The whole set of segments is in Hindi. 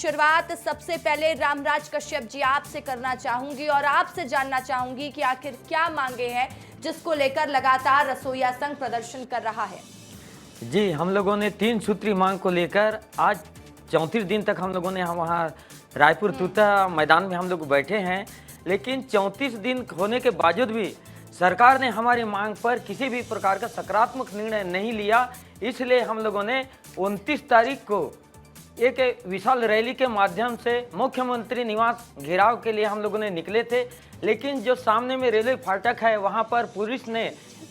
शुरुआत सबसे पहले रामराज कश्यप जी आपसे करना चाहूंगी और आपसे जानना चाहूंगी कि आखिर क्या मांगे हैं जिसको लेकर लगातार रसोइया संघ प्रदर्शन कर रहा है। जी, हम लोगों ने 3 सूत्री मांग को लेकर आज 34 दिन तक हम लोगों ने वहाँ रायपुर तूता मैदान में हम लोग बैठे हैं, लेकिन 34 दिन होने के बावजूद भी सरकार ने हमारी मांग पर किसी भी प्रकार का सकारात्मक निर्णय नहीं लिया। इसलिए हम लोगों ने 29 तारीख को एक विशाल रैली के माध्यम से मुख्यमंत्री निवास घेराव के लिए हम लोगों ने निकले थे, लेकिन जो सामने में रेलवे फाटक है वहाँ पर पुलिस ने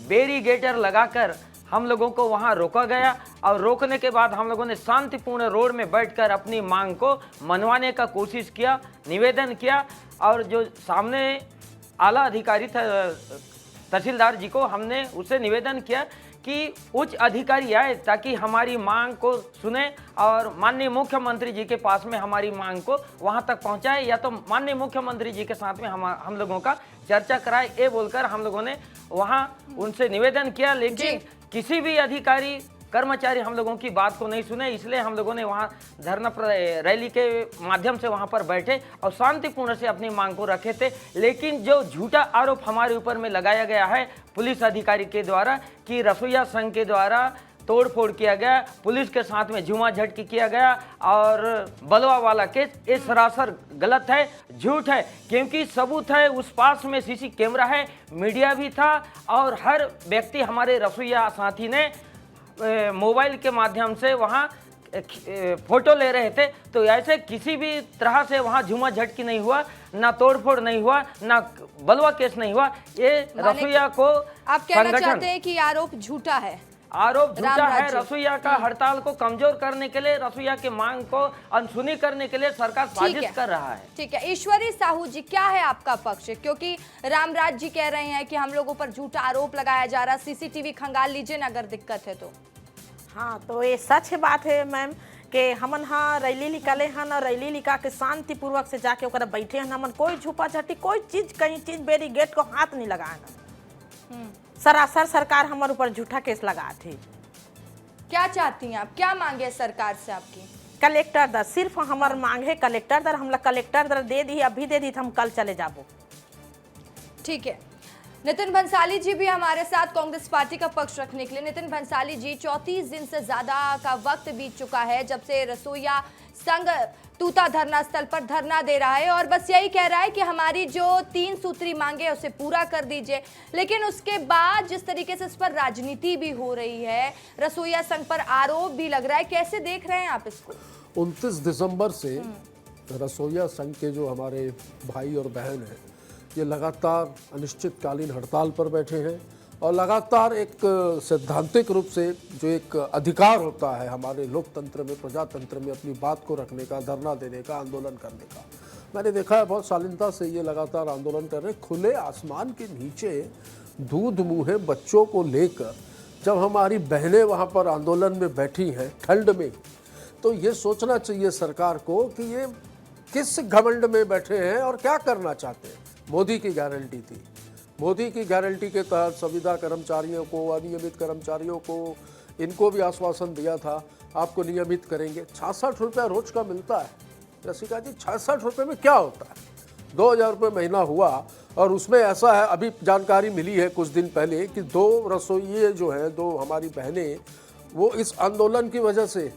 बैरिकेड लगाकर हम लोगों को वहां रोका गया और रोकने के बाद हम लोगों ने शांतिपूर्ण रोड में बैठकर अपनी मांग को मनवाने का कोशिश किया, निवेदन किया और जो सामने आला अधिकारी तहसीलदार जी को हमने उससे निवेदन किया कि उच्च अधिकारी आए ताकि हमारी मांग को सुने और माननीय मुख्यमंत्री जी के पास में हमारी मांग को वहां तक पहुंचाए, या तो माननीय मुख्यमंत्री जी के साथ में हम लोगों का चर्चा कराए, ये बोलकर हम लोगों ने वहां उनसे निवेदन किया। लेकिन किसी भी अधिकारी कर्मचारी हम लोगों की बात को नहीं सुने, इसलिए हम लोगों ने वहां धरना रैली के माध्यम से वहां पर बैठे और शांतिपूर्ण से अपनी मांग को रखे थे। लेकिन जो झूठा आरोप हमारे ऊपर में लगाया गया है पुलिस अधिकारी के द्वारा कि रसोइया संघ के द्वारा तोड़फोड़ किया गया, पुलिस के साथ में झूमाझटकी किया गया और बलवा वाला केस, ये सरासर गलत है, झूठ है, क्योंकि सबूत है, उस पास में सीसी कैमरा है, मीडिया भी था और हर व्यक्ति हमारे रसोइया साथी ने मोबाइल के माध्यम से वहाँ फोटो ले रहे थे। तो ऐसे किसी भी तरह से वहाँ झूमाझटकी नहीं हुआ, ना तोड़फोड़ नहीं हुआ, ना बलवा केस नहीं हुआ। ये रसोइया को आप कहना चाहते हैं कि आरोप झूठा है? आरोप झूठा है। रसोइया का हड़ताल को कमजोर करने के लिए, रसोइया की मांग को अनसुनी करने के लिए सरकार साजिश कर रहा है। ठीक है, ईश्वरी साहू जी, क्या है आपका पक्ष? क्योंकि रामराज जी कह रहे हैं कि हम लोगों पर झूठा आरोप लगाया जा रहा, सीसीटीवी खंगाल लीजिए ना अगर दिक्कत है तो। हाँ, तो ये सच बात है मैम कि हमन हाँ रैली निकाले हैं ना, रैली निकाल के शांतिपूर्वक से जाके ओकरा बैठे हैं, हमन कोई झुपा झटी कोई चीज कहीं चीज बैरिकेड को हाथ नहीं लगाना। सरासर सरकार हमारे ऊपर झूठा केस लगा थी। क्या चाहती हैं आप, क्या मांगे सरकार से आपकी? कलेक्टर दर, सिर्फ हमार मांग है कलेक्टर दर। हम लोग कलेक्टर दर दे दी, अभी दे दी तो हम कल चले जाबो। ठीक है, नितिन भंसाली जी भी हमारे साथ कांग्रेस पार्टी का पक्ष रखने के लिए। नितिन भंसाली जी, 34 दिन से ज्यादा का वक्त बीत चुका है जब से रसोइया संघ तूता धरना स्थल पर धरना दे रहा है और बस यही कह रहा है कि हमारी जो 3 सूत्री मांगे उसे पूरा कर दीजिए। लेकिन उसके बाद जिस तरीके से इस पर राजनीति भी हो रही है, रसोइया संघ पर आरोप भी लग रहा है, कैसे देख रहे हैं आप इसको? 29 दिसंबर से रसोइया संघ के जो हमारे भाई और बहन हैं, ये लगातार अनिश्चितकालीन हड़ताल पर बैठे हैं और लगातार एक सैद्धांतिक रूप से जो एक अधिकार होता है हमारे लोकतंत्र में, प्रजातंत्र में, अपनी बात को रखने का, धरना देने का, आंदोलन करने का, मैंने देखा है बहुत शालीनता से ये लगातार आंदोलन कर रहे हैं। खुले आसमान के नीचे दूध मुँहे बच्चों को लेकर जब हमारी बहनें वहाँ पर आंदोलन में बैठी हैं ठंड में, तो ये सोचना चाहिए सरकार को कि ये किस घमंड में बैठे हैं और क्या करना चाहते हैं। मोदी की गारंटी थी, मोदी की गारंटी के तहत संविदा कर्मचारियों को, अनियमित कर्मचारियों को, इनको भी आश्वासन दिया था आपको नियमित करेंगे। 66 रुपये रोज का मिलता है रसिका जी, 66 रुपये में क्या होता है? 2000 रुपये महीना हुआ और उसमें ऐसा है, अभी जानकारी मिली है कुछ दिन पहले कि 2 रसोइये जो हैं, 2 हमारी बहनें, वो इस आंदोलन की वजह से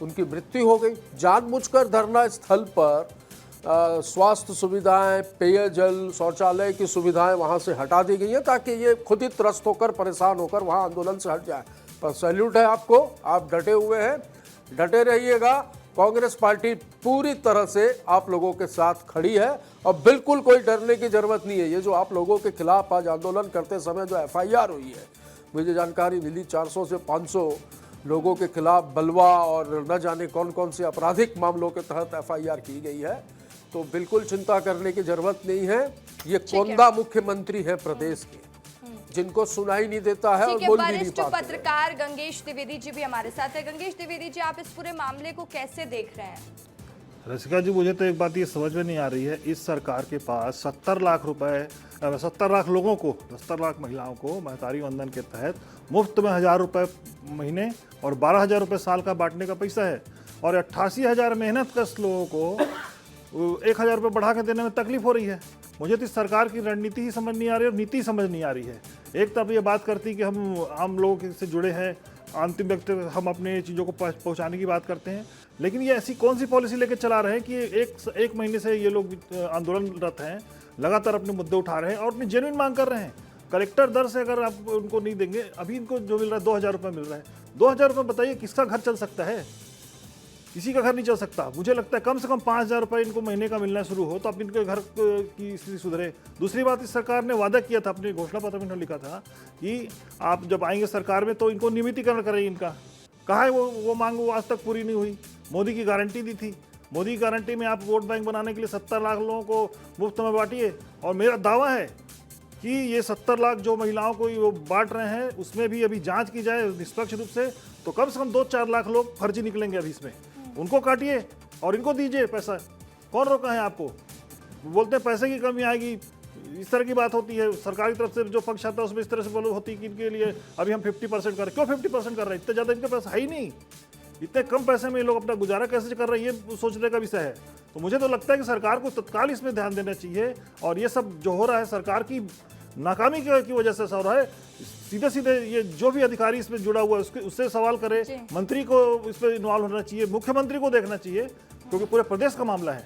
उनकी मृत्यु हो गई। जानबूझकर धरना स्थल पर स्वास्थ्य सुविधाएं, पेयजल, शौचालय की सुविधाएं वहां से हटा दी गई हैं ताकि ये खुद ही त्रस्त होकर, परेशान होकर वहां आंदोलन से हट जाए। पर सैल्यूट है आपको, आप डटे हुए हैं, डटे रहिएगा। कांग्रेस पार्टी पूरी तरह से आप लोगों के साथ खड़ी है और बिल्कुल कोई डरने की जरूरत नहीं है। ये जो आप लोगों के खिलाफ आज आंदोलन करते समय जो FIR हुई है, मुझे जानकारी मिली 400 से 500 लोगों के खिलाफ बलवा और न जाने कौन कौन से आपराधिक मामलों के तहत FIR की गई है, तो बिल्कुल चिंता करने की जरूरत नहीं है। ये कोंदा मुख्यमंत्री है प्रदेश के, जिनको सुनाई नहीं देता है और बोल भी नहीं पाते। पत्रकार गंगेश द्विवेदी जी भी हमारे साथ है। गंगेश द्विवेदी जी, आप इस पूरे मामले को कैसे देख रहे हैं? रसिका जी, मुझे तो एक बात ये समझ में नहीं आ रही है, इस सरकार के पास 70 लाख रुपए, 70 लाख लोगों को, 70 लाख महिलाओं को महतारी वंदन के तहत मुफ्त में 1000 रुपये महीने और 12,000 रुपये साल का बांटने का पैसा है। और 88,000 मेहनत कश लोगों को 1,000 रुपये बढ़ा के देने में तकलीफ हो रही है। मुझे तो इस सरकार की रणनीति ही समझ नहीं आ रही और नीति समझ नहीं आ रही है। एक तरफ ये बात करती कि हम आम लोगों से जुड़े हैं, अंतिम व्यक्ति तक हम अपने चीज़ों को पहुंचाने की बात करते हैं, लेकिन ये ऐसी कौन सी पॉलिसी लेकर चला रहे हैं कि एक महीने से ये लोग आंदोलनरत हैं, लगातार अपने मुद्दे उठा रहे हैं और अपनी जेन्युइन मांग कर रहे हैं। कलेक्टर दर से अगर आप उनको नहीं देंगे, अभी इनको जो मिल रहा है 2,000 रुपये मिल रहा है, 2,000 रुपये बताइए किसका घर चल सकता है? किसी का घर नहीं चल सकता। मुझे लगता है कम से कम 5,000 रुपये इनको महीने का मिलना शुरू हो तो अब इनके घर की स्थिति सुधरे। दूसरी बात, इस सरकार ने वादा किया था, अपने घोषणा पत्र में इन्होंने लिखा था कि आप जब आएंगे सरकार में तो इनको नियमितीकरण करेंगे। इनका कहा है वो मांग वो आज तक पूरी नहीं हुई। मोदी की गारंटी दी थी, मोदी की गारंटी में आप वोट बैंक बनाने के लिए 70 लाख लोगों को मुफ्त में बांटिए, और मेरा दावा है कि ये 70 लाख जो महिलाओं को वो बांट रहे हैं उसमें भी अभी जांच की जाए निष्पक्ष रूप से, तो कम से कम 2-4 लाख लोग फर्जी निकलेंगे अभी इसमें। उनको काटिए और इनको दीजिए पैसा। कौन रोका है आपको? बोलते हैं पैसे की कमी आएगी, इस तरह की बात होती है। सरकार की तरफ से जो पक्ष आता है उसमें इस तरह से बोलो होती है कि इनके लिए अभी हम 50% कर। क्यों 50% कर रहे हैं? इतने ज़्यादा इनके पास है ही नहीं। इतने कम पैसे में ये लोग अपना गुजारा कैसे कर रहे हैं ये सोचने का विषय है। तो मुझे तो लगता है कि सरकार को तत्काल इसमें ध्यान देना चाहिए, और ये सब जो हो रहा है सरकार की नाकामी की वजह से हो रहा है। सीधे सीधे ये जो भी अधिकारी इसमें जुड़ा हुआ है उससे सवाल करे, मंत्री को इस पर इन्वॉल्व होना चाहिए, मुख्यमंत्री को देखना चाहिए, क्योंकि पूरे प्रदेश का मामला है।